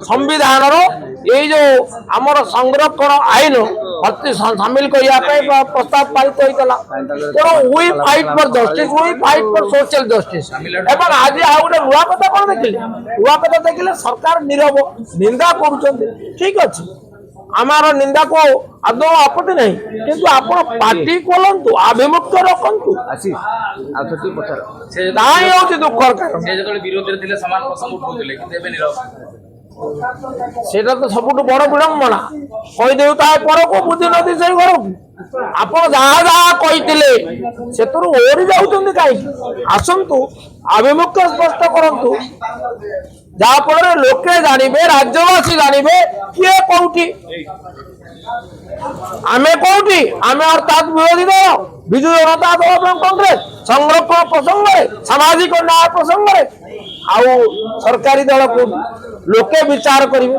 संविधान जो आमर संरक्षण आईन सामिल करने प्रस्ताव पारित होता तेणु we fight for justice we fight for social justice एवं आज आ गए नुआ कथा कौन देखिले नुआ कथा देखिले सरकार नीरव निंदा कर ठीक अच्छे आमार निंदा को आदौ आपत्ति नहीं किंतु आपण पार्टी खोलतु आभिमुख्य रखु दुखर सेटा तो सबुठ बड़ विडंबना कहीदे पर को बुद्धि नदी से घर को आप जहाँ जहाँ कही से ओरी जाऊँ कहीं आसतु आभिमुख्य स्पष्ट करूँ जहाँफल लोके जानवे राज्यवासी जानवे किए कौटी आमे कौटी आमे अर्थात विरोधी दल विजु जनता दल कांग्रेस संरक्षण प्रसंग सामाजिक न्याय प्रसंग आउ सरकारी दल को लोके विचार करेंगे।